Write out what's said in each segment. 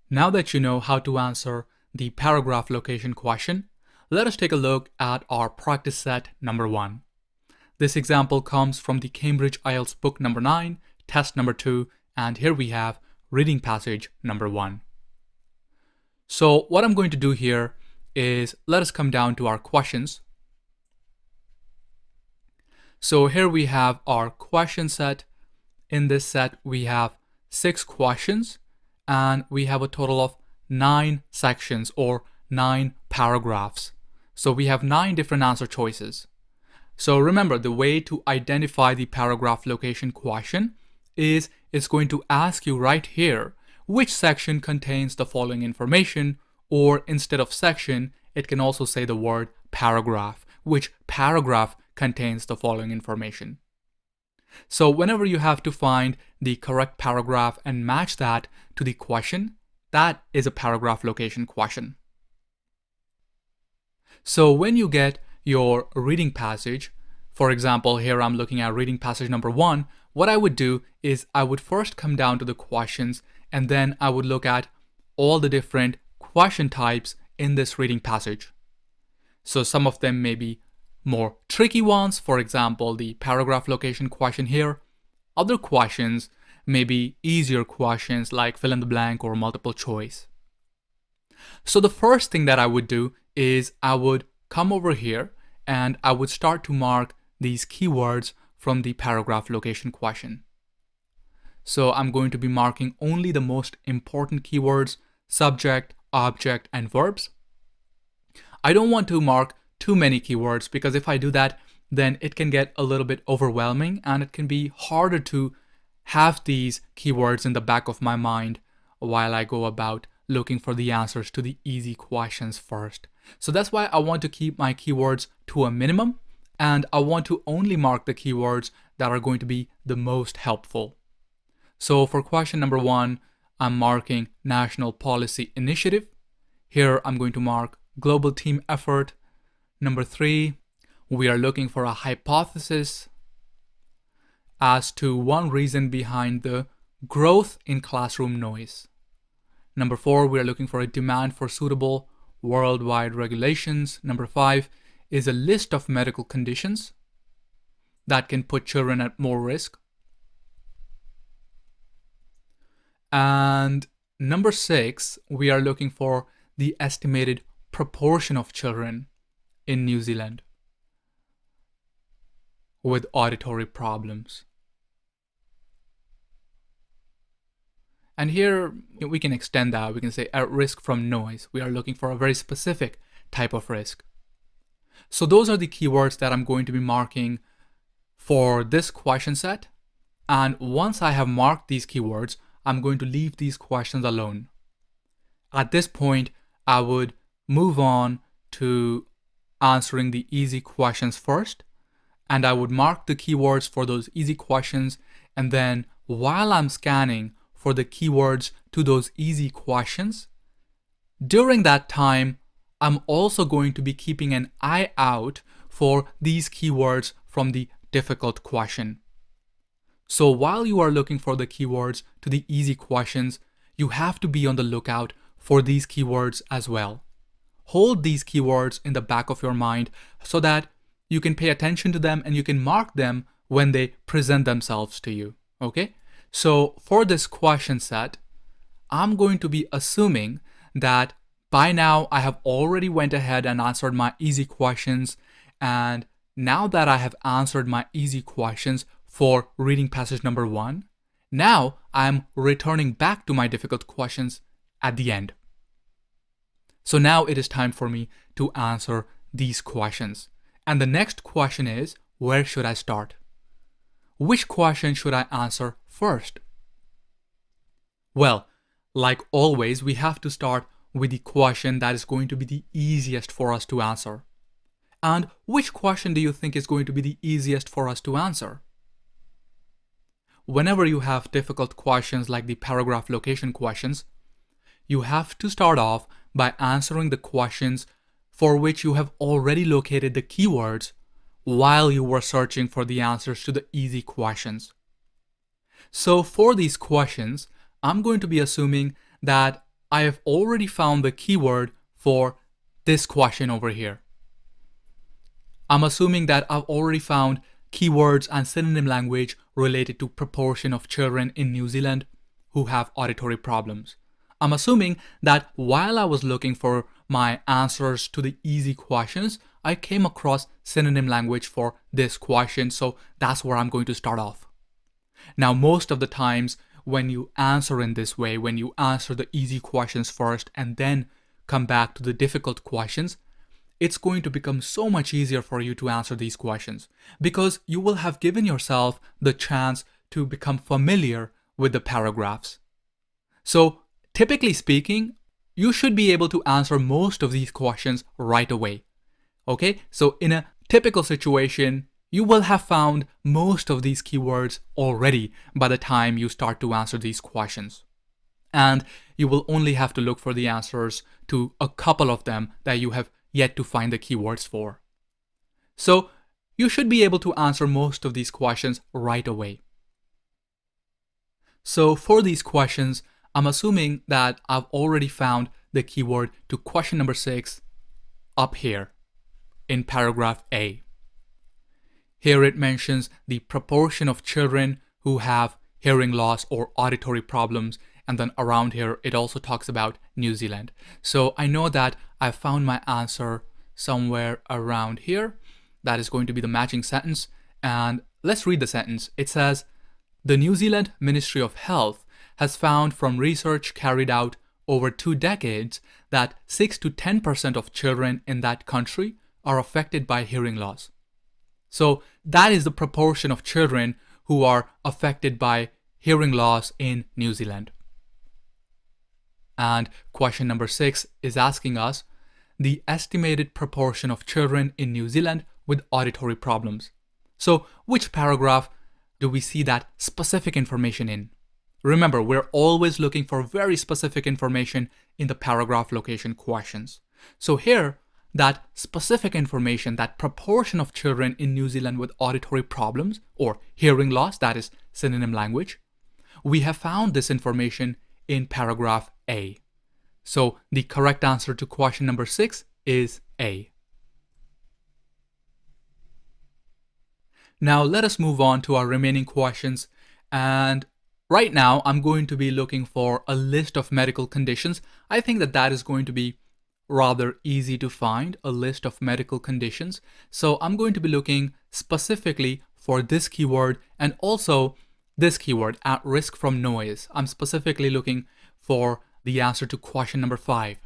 Now that you know how to answer the paragraph location question, let us take a look at our practice set number 1. This example comes from the Cambridge IELTS book number 9, test number 2, and here we have reading passage number 1. So what I'm going to do here is let us come down to our questions. So here we have our question set. In this set, we have 6 questions and we have a total of 9 sections or 9 paragraphs. So we have 9 different answer choices. So remember, the way to identify the paragraph location question is it's going to ask you right here which section contains the following information, or instead of section, it can also say the word paragraph, which paragraph contains the following information. So whenever you have to find the correct paragraph and match that to the question, that is a paragraph location question. So when you get your reading passage, for example, here I'm looking at reading passage number 1, what I would do is I would first come down to the questions and then I would look at all the different question types in this reading passage. So some of them may be more tricky ones, for example, the paragraph location question here. Other questions may be easier questions like fill in the blank or multiple choice. So the first thing that I would do is I would come over here and I would start to mark these keywords from the paragraph location question. So I'm going to be marking only the most important keywords: subject, object, and verbs. I don't want to mark too many keywords because if I do that, then it can get a little bit overwhelming and it can be harder to have these keywords in the back of my mind while I go about looking for the answers to the easy questions first. So that's why I want to keep my keywords to a minimum, and I want to only mark the keywords that are going to be the most helpful. So for question number 1, I'm marking National Policy Initiative. Here I'm going to mark Global Team Effort. Number 3, we are looking for a hypothesis as to one reason behind the growth in classroom noise. Number 4, we are looking for a demand for suitable worldwide regulations. Number 5 is a list of medical conditions that can put children at more risk. And number 6, we are looking for the estimated proportion of children in New Zealand with auditory problems. And here we can extend that. We can say at risk from noise. We are looking for a very specific type of risk. So those are the keywords that I'm going to be marking for this question set. And once I have marked these keywords, I'm going to leave these questions alone. At this point, I would move on to answering the easy questions first, and I would mark the keywords for those easy questions, and then while I'm scanning for the keywords to those easy questions, during that time I'm also going to be keeping an eye out for these keywords from the difficult question. So while you are looking for the keywords to the easy questions, you have to be on the lookout for these keywords as well. Hold these keywords in the back of your mind so that you can pay attention to them and you can mark them when they present themselves to you. Okay? So for this question set, I'm going to be assuming that by now I have already went ahead and answered my easy questions, and now that I have answered my easy questions for reading passage number 1, now I'm returning back to my difficult questions at the end. So now it is time for me to answer these questions. And the next question is, where should I start? Which question should I answer first? Well, like always, we have to start with the question that is going to be the easiest for us to answer. And which question do you think is going to be the easiest for us to answer? Whenever you have difficult questions like the paragraph location questions, you have to start off by answering the questions for which you have already located the keywords while you were searching for the answers to the easy questions. So for these questions, I'm going to be assuming that I have already found the keyword for this question over here. I'm assuming that I've already found keywords and synonym language related to proportion of children in New Zealand who have auditory problems. I'm assuming that while I was looking for my answers to the easy questions, I came across synonym language for this question, so that's where I'm going to start off. Now, most of the times when you answer in this way, when you answer the easy questions first and then come back to the difficult questions, it's going to become so much easier for you to answer these questions because you will have given yourself the chance to become familiar with the paragraphs. So, typically speaking, you should be able to answer most of these questions right away. Okay, so in a typical situation, you will have found most of these keywords already by the time you start to answer these questions. And you will only have to look for the answers to a couple of them that you have yet to find the keywords for. So you should be able to answer most of these questions right away. So for these questions, I'm assuming that I've already found the keyword to question number 6 up here in paragraph A. Here it mentions the proportion of children who have hearing loss or auditory problems, and then around here it also talks about New Zealand. So I know that I found my answer somewhere around here. That is going to be the matching sentence, and let's read the sentence. It says, "The New Zealand Ministry of Health has found from research carried out over 2 decades that 6 to 10% of children in that country are affected by hearing loss." So that is the proportion of children who are affected by hearing loss in New Zealand. And question number 6 is asking us the estimated proportion of children in New Zealand with auditory problems. So which paragraph do we see that specific information in? Remember, we're always looking for very specific information in the paragraph location questions. So here, that specific information, that proportion of children in New Zealand with auditory problems or hearing loss, that is synonym language, we have found this information in paragraph A. So the correct answer to question number 6 is A. Now let us move on to our remaining questions, and right now I'm going to be looking for a list of medical conditions. I think that is going to be rather easy to find, a list of medical conditions. So I'm going to be looking specifically for this keyword and also this keyword, at risk from noise. I'm specifically looking for the answer to question number 5.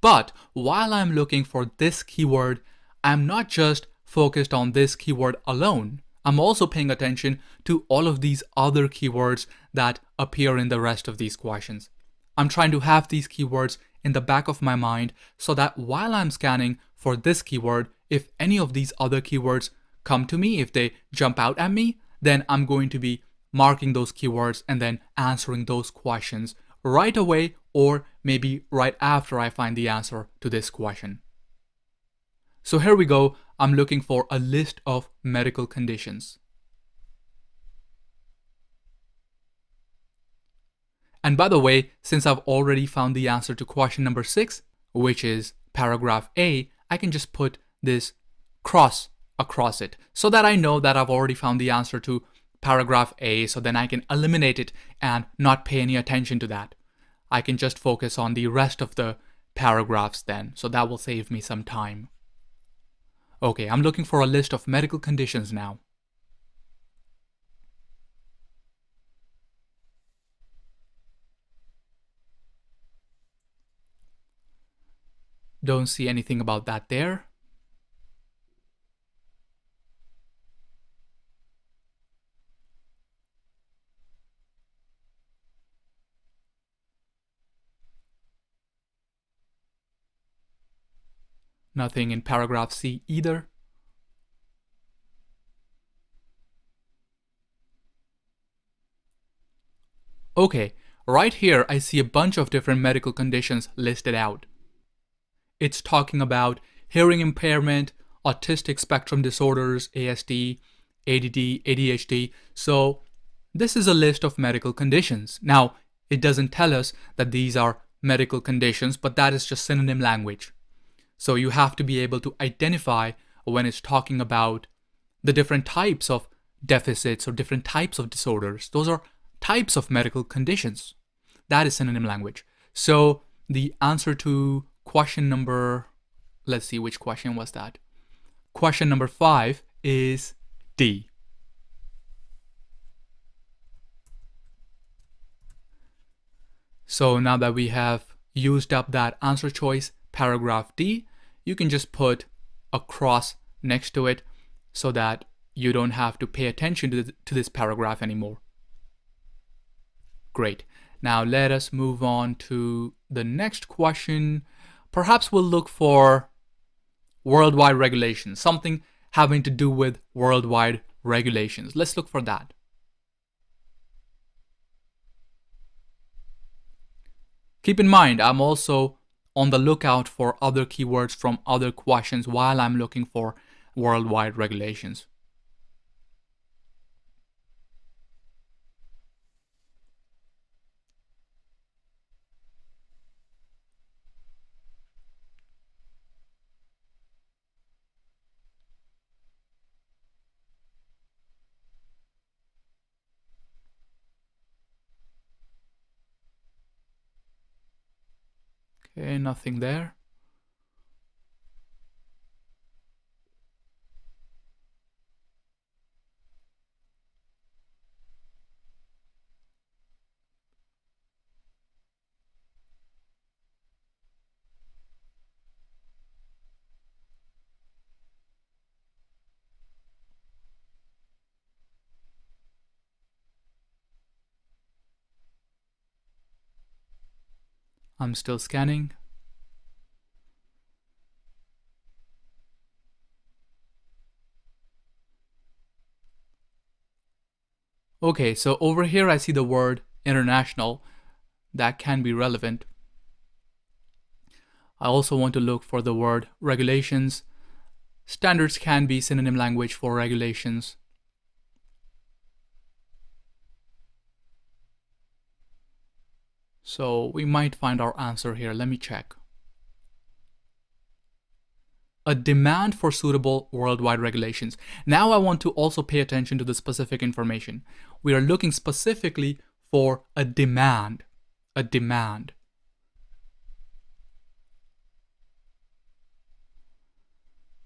But while I'm looking for this keyword, I'm not just focused on this keyword alone. I'm also paying attention to all of these other keywords that appear in the rest of these questions. I'm trying to have these keywords in the back of my mind so that while I'm scanning for this keyword, if any of these other keywords come to me, if they jump out at me, then I'm going to be marking those keywords and then answering those questions right away or maybe right after I find the answer to this question. So here we go. I'm looking for a list of medical conditions. And by the way, since I've already found the answer to question number 6, which is paragraph A, I can just put this cross across it so that I know that I've already found the answer to paragraph A, so then I can eliminate it and not pay any attention to that. I can just focus on the rest of the paragraphs then, so that will save me some time. Okay, I'm looking for a list of medical conditions now. Don't see anything about that there. Nothing in paragraph C either. Okay, right here I see a bunch of different medical conditions listed out. It's talking about hearing impairment, autistic spectrum disorders, ASD, ADD, ADHD. So this is a list of medical conditions. Now, it doesn't tell us that these are medical conditions, but that is just synonym language. So you have to be able to identify when it's talking about the different types of deficits or different types of disorders. Those are types of medical conditions. That is synonym language. So the answer to question number, let's see, which question was that? Question number 5 is D. So now that we have used up that answer choice, paragraph D, you can just put a cross next to it so that you don't have to pay attention to this paragraph anymore. Great. Now let us move on to the next question. Perhaps we'll look for worldwide regulations, something having to do with worldwide regulations. Let's look for that. Keep in mind, I'm also on the lookout for other keywords from other questions while I'm looking for worldwide regulations. Okay, nothing there. I'm still scanning. Okay, so over here I see the word international. That can be relevant. I also want to look for the word regulations. Standards can be synonym language for regulations. So we might find our answer here. Let me check. A demand for suitable worldwide regulations. Now I want to also pay attention to the specific information. We are looking specifically for a demand. A demand.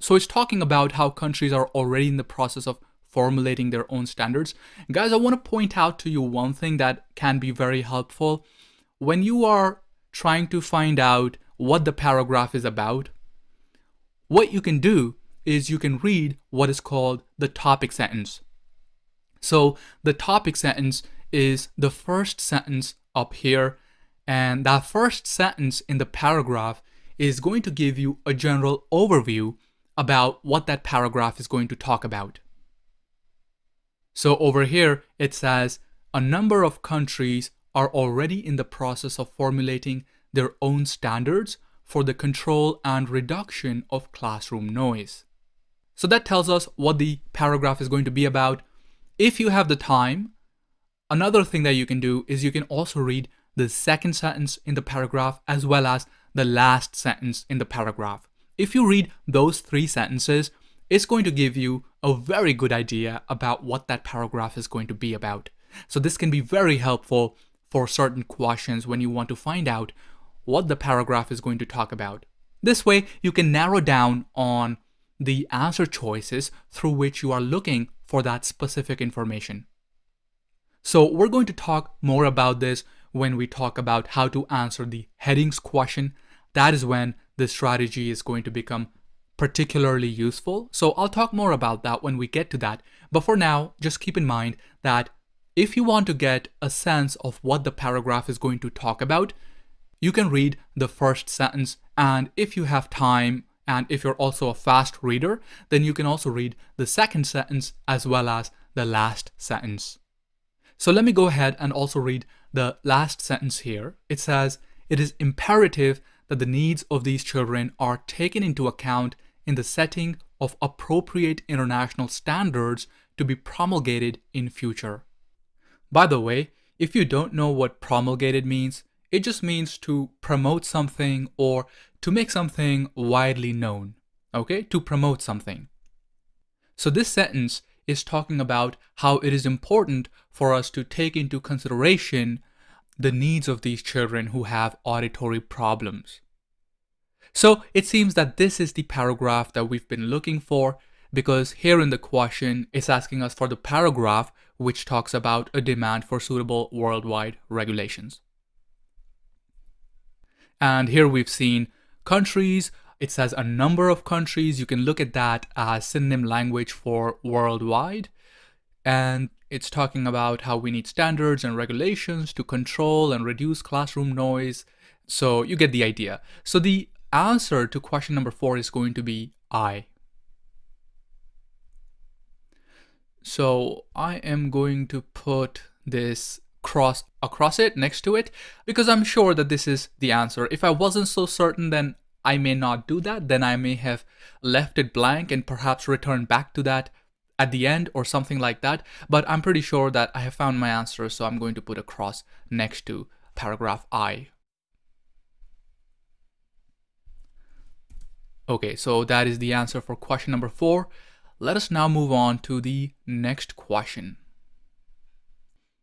So it's talking about how countries are already in the process of formulating their own standards. Guys, I want to point out to you one thing that can be very helpful. When you are trying to find out what the paragraph is about, what you can do is you can read what is called the topic sentence. So the topic sentence is the first sentence up here, and that first sentence in the paragraph is going to give you a general overview about what that paragraph is going to talk about. So over here it says a number of countries are already in the process of formulating their own standards for the control and reduction of classroom noise. So that tells us what the paragraph is going to be about. If you have the time, another thing that you can do is you can also read the second sentence in the paragraph as well as the last sentence in the paragraph. If you read those 3 sentences, it's going to give you a very good idea about what that paragraph is going to be about. So this can be very helpful for certain questions when you want to find out what the paragraph is going to talk about. This way, you can narrow down on the answer choices through which you are looking for that specific information. So we're going to talk more about this when we talk about how to answer the headings question. That is when this strategy is going to become particularly useful. So I'll talk more about that when we get to that. But for now, just keep in mind that if you want to get a sense of what the paragraph is going to talk about, you can read the first sentence, and if you have time and if you're also a fast reader, then you can also read the second sentence as well as the last sentence. So let me go ahead and also read the last sentence here. It says, "It is imperative that the needs of these children are taken into account in the setting of appropriate international standards to be promulgated in future." By the way, if you don't know what promulgated means, It just means to promote something or to make something widely known. Okay? To promote something. So this sentence is talking about how it is important for us to take into consideration the needs of these children who have auditory problems. So it seems that this is the paragraph that we've been looking for, because here in the question, it's asking us for the paragraph which talks about a demand for suitable worldwide regulations. And here we've seen countries. It says a number of countries. You can look at that as synonym language for worldwide. And it's talking about how we need standards and regulations to control and reduce classroom noise. So you get the idea. So the answer to question number 4 is going to be I. So I am going to put this cross across it, next to it, because I'm sure that this is the answer. If I wasn't so certain, then I may not do that. Then I may have left it blank and perhaps returned back to that at the end or something like that. But I'm pretty sure that I have found my answer, so I'm going to put a cross next to paragraph I. Okay, so that is the answer for question number 4. Let us now move on to the next question.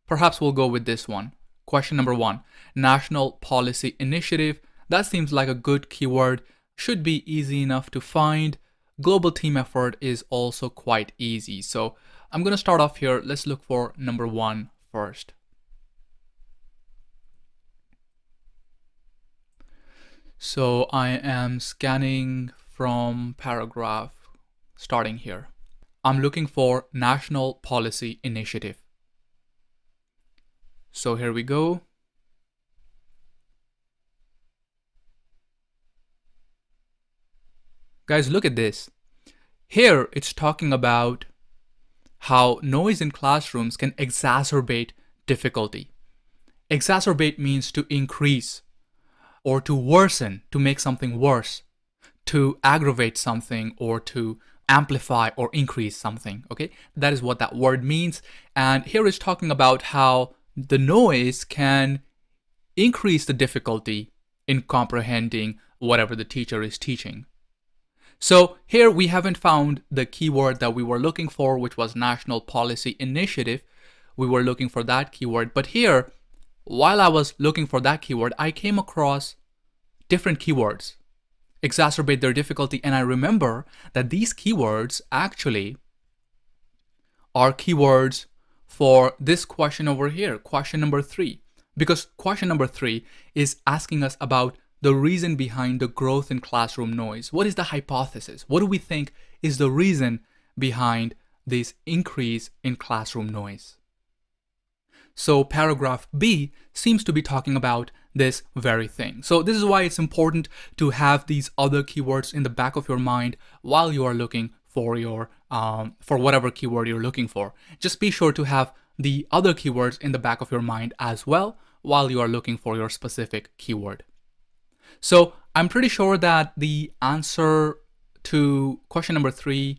Perhaps we'll go with this one. Question number 1, National Policy Initiative. That seems like a good keyword, should be easy enough to find. Global team effort is also quite easy. So I'm going to start off here. Let's look for number 1 first. So I am scanning from paragraph starting here. I'm looking for National Policy Initiative. So here we go. Guys, look at this. Here it's talking about how noise in classrooms can exacerbate difficulty. Exacerbate means to increase or to worsen, to make something worse, to aggravate something or to amplify or increase something. Okay, that is what that word means. And here it's talking about how the noise can increase the difficulty in comprehending whatever the teacher is teaching. So here we haven't found the keyword that we were looking for, which was National Policy Initiative. We were looking for that keyword. But here, while I was looking for that keyword, I came across different keywords. Exacerbate their difficulty. And I remember that these keywords actually are keywords for this question over here, question number 3. Because question number 3 is asking us about the reason behind the growth in classroom noise. What is the hypothesis? What do we think is the reason behind this increase in classroom noise? So paragraph B seems to be talking about this very thing. So this is why it's important to have these other keywords in the back of your mind while you are looking for your for whatever keyword you're looking for. Just be sure to have the other keywords in the back of your mind as well while you are looking for your specific keyword. So I'm pretty sure that the answer to question number 3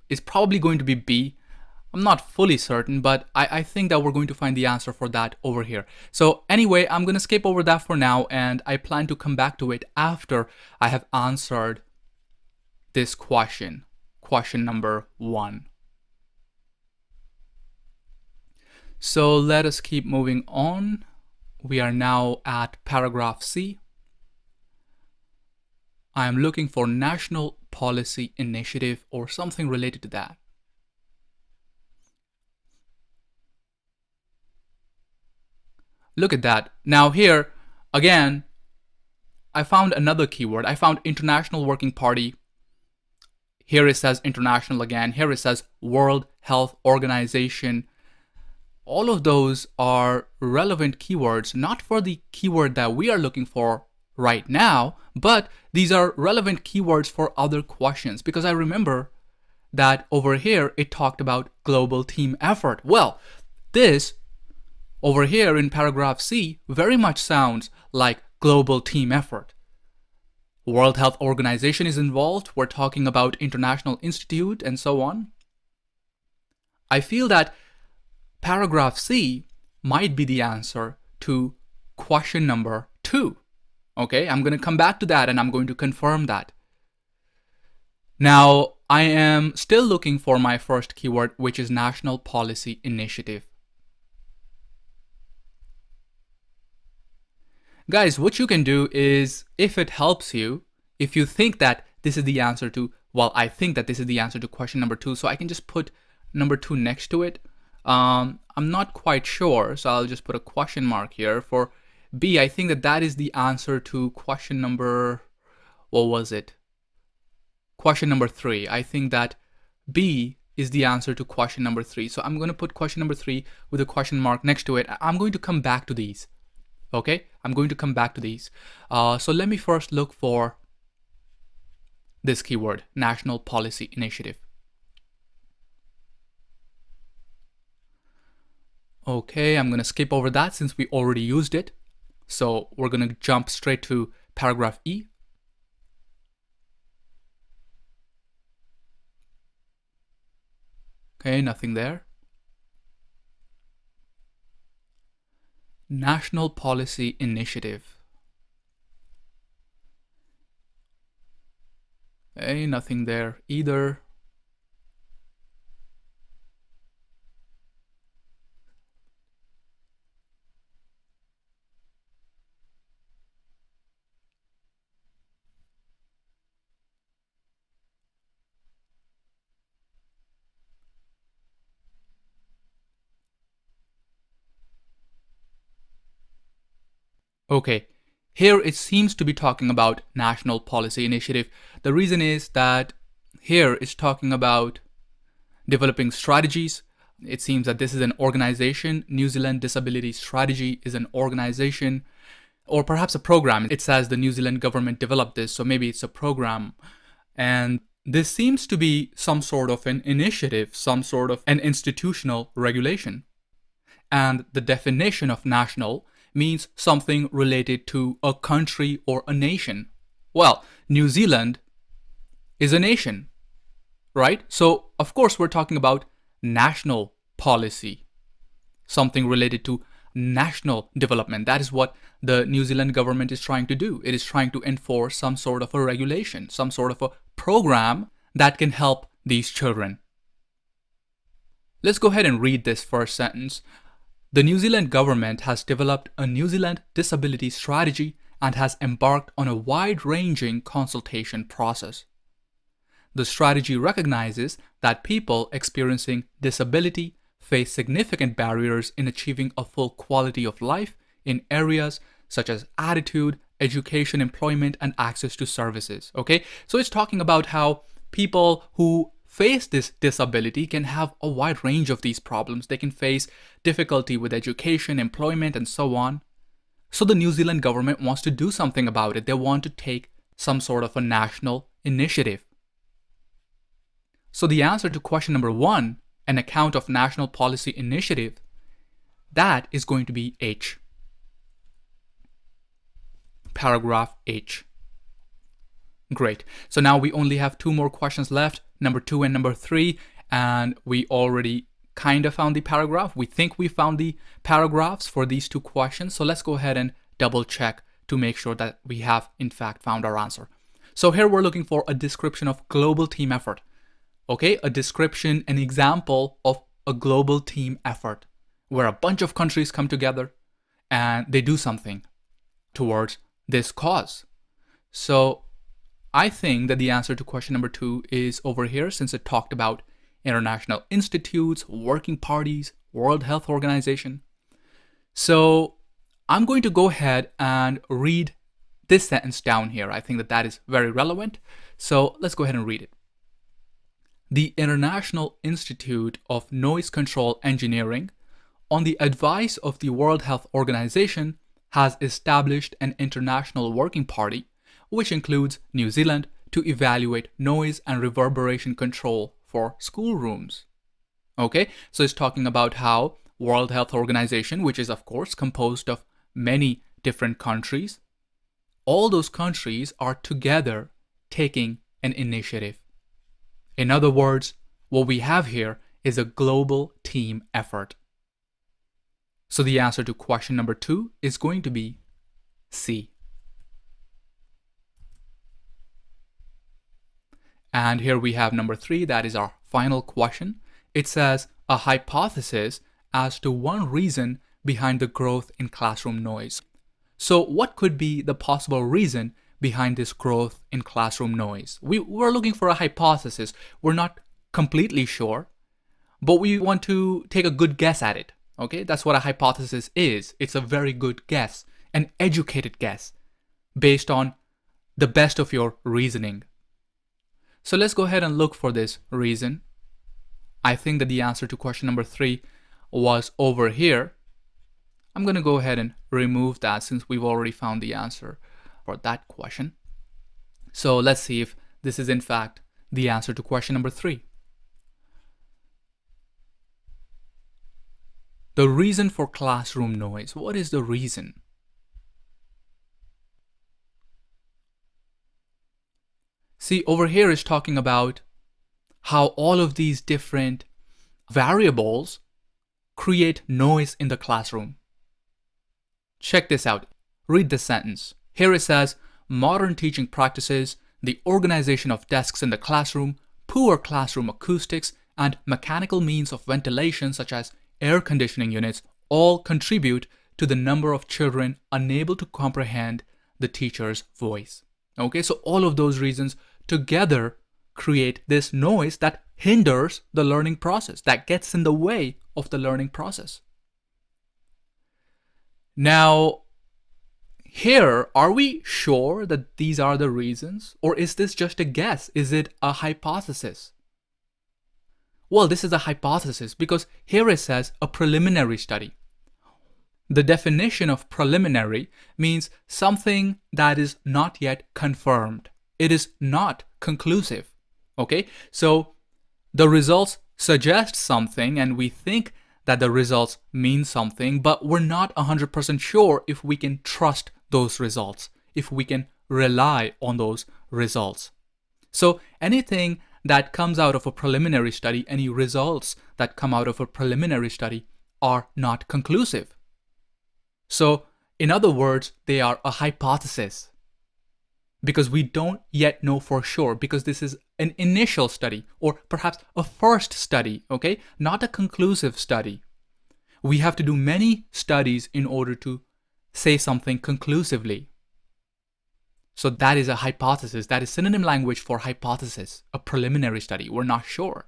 is probably going to be B. I'm not fully certain, but I think that we're going to find the answer for that over here. So anyway, I'm going to skip over that for now, and I plan to come back to it after I have answered this question number 1. So let us keep moving on. We are now at paragraph C. I am looking for National Policy Initiative or something related to that. Look at that. Now here, again, I found another keyword. I found International Working Party. Here it says international again. Here it says World Health Organization. All of those are relevant keywords, not for the keyword that we are looking for right now, but these are relevant keywords for other questions, because I remember that over here it talked about global team effort. Well, this over here in paragraph C very much sounds like global team effort. World Health Organization is involved. We're talking about International Institute and so on. I feel that paragraph C might be the answer to question number 2. Okay, I'm going to come back to that and I'm going to confirm that. Now, I am still looking for my first keyword, which is national policy initiative. Guys, what you can do is, if it helps you, if you think that this is the answer to, well, I think that this is the answer to question number 2, so I can just put number 2 next to it. I'm not quite sure, so I'll just put a question mark here. For B, I think that that is the answer to question number, what was it? Question number 3. I think that B is the answer to question number 3. So I'm going to put question number 3 with a question mark next to it. I'm going to come back to these. Okay, I'm going to come back to these. So let me first look for this keyword, national policy initiative. Okay, I'm going to skip over that since we already used it. So we're going to jump straight to paragraph E. Okay, nothing there. National policy initiative. Okay, nothing there either. Okay, here it seems to be talking about national policy initiative. The reason is that here it's talking about developing strategies. It seems that this is an organization. New Zealand Disability Strategy is an organization, or perhaps a program. It says the New Zealand government developed this, so maybe it's a program. And this seems to be some sort of an initiative, some sort of an institutional regulation. And the definition of national means something related to a country or a nation. Well, New Zealand is a nation, right? So, of course, we're talking about national policy, something related to national development. That is what the New Zealand government is trying to do. It is trying to enforce some sort of a regulation, some sort of a program that can help these children. Let's go ahead and read this first sentence. The New Zealand government has developed a New Zealand disability strategy and has embarked on a wide-ranging consultation process. The strategy recognizes that people experiencing disability face significant barriers in achieving a full quality of life in areas such as attitude, education, employment, and access to services. Okay, so it's talking about how people who face this disability can have a wide range of these problems. They can face difficulty with education, employment, and so on. So the New Zealand government wants to do something about it. They want to take some sort of a national initiative. So the answer to question number 1, an account of national policy initiative, that is going to be H. Paragraph H. Great. So now we only have 2 more questions left, number 2 and number 3, and we already kind of found the paragraph. We think we found the paragraphs for these 2 questions. So let's go ahead and double check to make sure that we have in fact found our answer. So here we're looking for a description of global team effort. Okay, a description, an example of a global team effort where a bunch of countries come together and they do something towards this cause. So I think that the answer to question number 2 is over here, since it talked about international institutes, working parties, World Health Organization. So I'm going to go ahead and read this sentence down here. I think that that is very relevant. So let's go ahead and read it. The International Institute of Noise Control Engineering, on the advice of the World Health Organization, has established an international working party which includes New Zealand, to evaluate noise and reverberation control for schoolrooms. Okay, so it's talking about how World Health Organization, which is of course composed of many different countries, all those countries are together taking an initiative. In other words, what we have here is a global team effort. So the answer to question number 2 is going to be C. And here we have number 3, that is our final question. It says a hypothesis as to one reason behind the growth in classroom noise. So what could be the possible reason behind this growth in classroom noise? We're looking for a hypothesis. We're not completely sure, but we want to take a good guess at it. Okay, that's what a hypothesis is. It's a very good guess, an educated guess, based on the best of your reasoning. So let's go ahead and look for this reason. I think that the answer to question number 3 was over here. I'm going to go ahead and remove that since we've already found the answer for that question. So let's see if this is in fact the answer to question number 3. The reason for classroom noise. What is the reason? See, over here is talking about how all of these different variables create noise in the classroom. Check this out. Read this sentence. Here it says, modern teaching practices, the organization of desks in the classroom, poor classroom acoustics, and mechanical means of ventilation such as air conditioning units all contribute to the number of children unable to comprehend the teacher's voice. Okay, so all of those reasons together create this noise that hinders the learning process, that gets in the way of the learning process. Now, here, are we sure that these are the reasons? Or is this just a guess? Is it a hypothesis? Well, this is a hypothesis because here it says a preliminary study. The definition of preliminary means something that is not yet confirmed. It is not conclusive. Okay, so the results suggest something and we think that the results mean something, but we're not 100% sure if we can trust those results, if we can rely on those results. So anything that comes out of a preliminary study, any results that come out of a preliminary study are not conclusive. So in other words, they are a hypothesis because we don't yet know for sure, because this is an initial study or perhaps a first study, okay? Not a conclusive study. We have to do many studies in order to say something conclusively. So that is a hypothesis. That is synonym language for hypothesis, a preliminary study. We're not sure.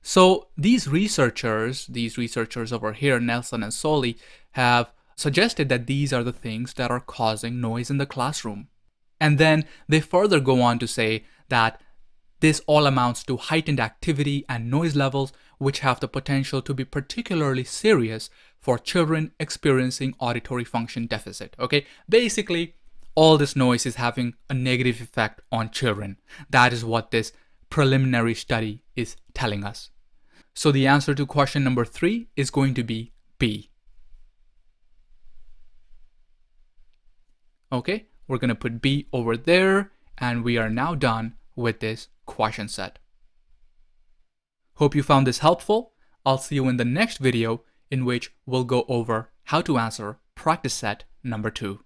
So these researchers over here, Nelson and Soley, have suggested that these are the things that are causing noise in the classroom. And then they further go on to say that this all amounts to heightened activity and noise levels, which have the potential to be particularly serious for children experiencing auditory function deficit. Okay, basically, all this noise is having a negative effect on children. That is what this preliminary study is telling us. So the answer to question number 3 is going to be B. Okay, we're going to put B over there, and we are now done with this question set. Hope you found this helpful. I'll see you in the next video in which we'll go over how to answer practice set number 2.